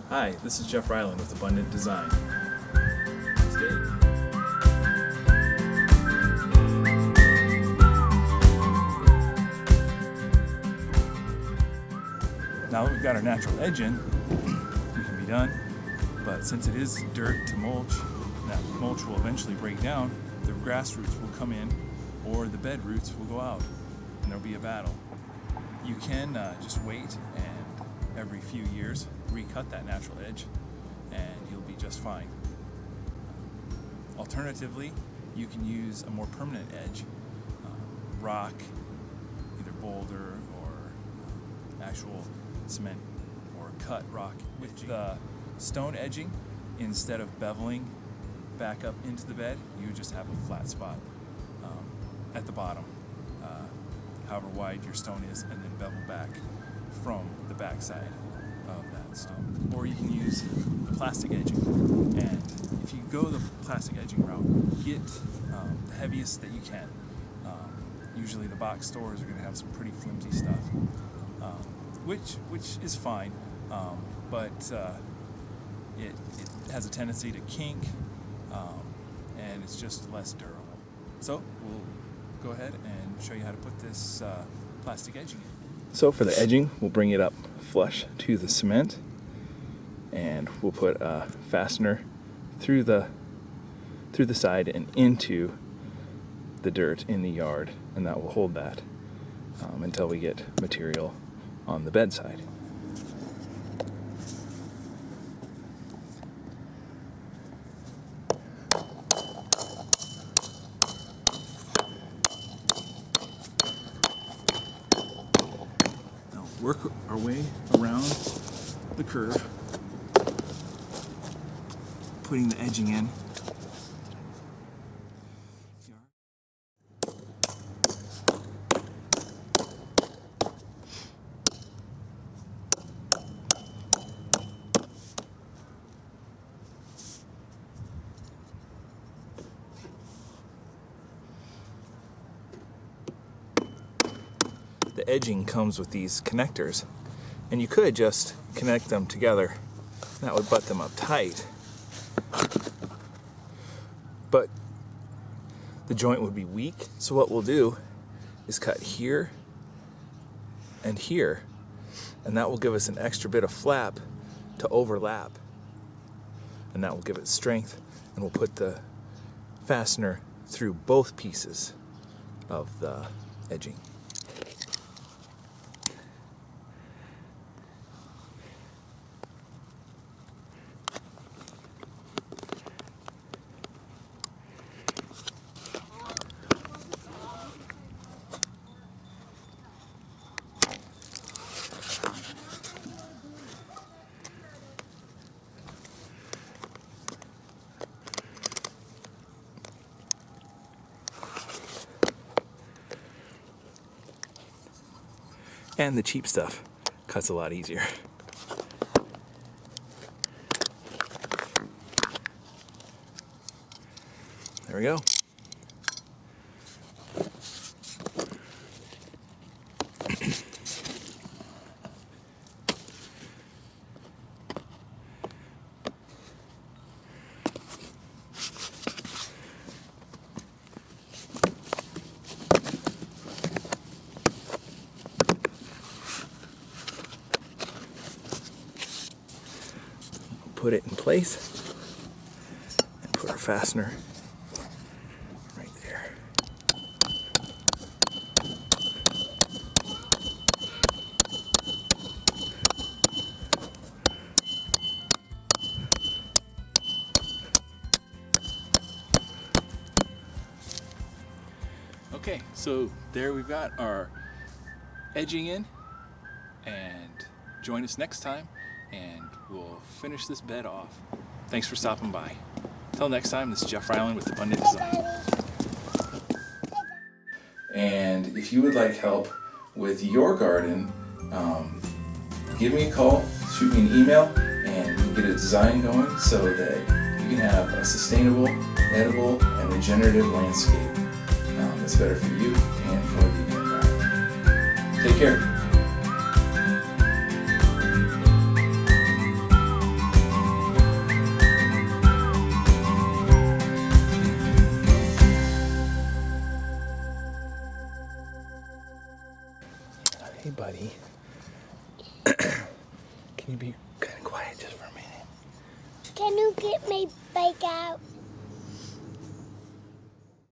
Hi, this is Jeff Ryland with Abundant Design. Today, now that we've got our natural edge in, we can be done. But since it is dirt to mulch, that mulch will eventually break down, the grass roots will come in or the bed roots will go out and there'll be a battle. You can just wait and every few years recut that natural edge and you'll be just fine. Alternatively, you can use a more permanent edge, rock, either boulder or actual cement or cut rock. With the stone edging, instead of beveling back up into the bed, you just have a flat spot at the bottom, however wide your stone is, and then bevel back from the back side of that stone. Or you can use the plastic edging, and if you go the plastic edging route, get the heaviest that you can. Usually the box stores are going to have some pretty flimsy stuff, which is fine, but it has a tendency to kink, and it's just less durable. So we'll go ahead and show you how to put this plastic edging in. So for the edging, we'll bring it up flush to the cement, and we'll put a fastener through the side and into the dirt in the yard, and that will hold that until we get material on the bedside. Now work our way around the curve, putting the edging in. The edging comes with these connectors, and you could just connect them together. That would butt them up tight, but the joint would be weak. So what we'll do is cut here and here, and that will give us an extra bit of flap to overlap, and that will give it strength, and we'll put the fastener through both pieces of the edging. And the cheap stuff cuts a lot easier. There we go. Put it in place and put our fastener right there. Okay, so there we've got our edging in, and join us next time and we'll finish this bed off. Thanks for stopping by. Till next time, this is Jeff Ryland with Abundant Design. And if you would like help with your garden, give me a call, shoot me an email, and we can get a design going so that you can have a sustainable, edible, and regenerative landscape. It's better for you and for the environment. Take care. Hey, buddy. Can you be kind of quiet just for a minute? Can you get my bike out?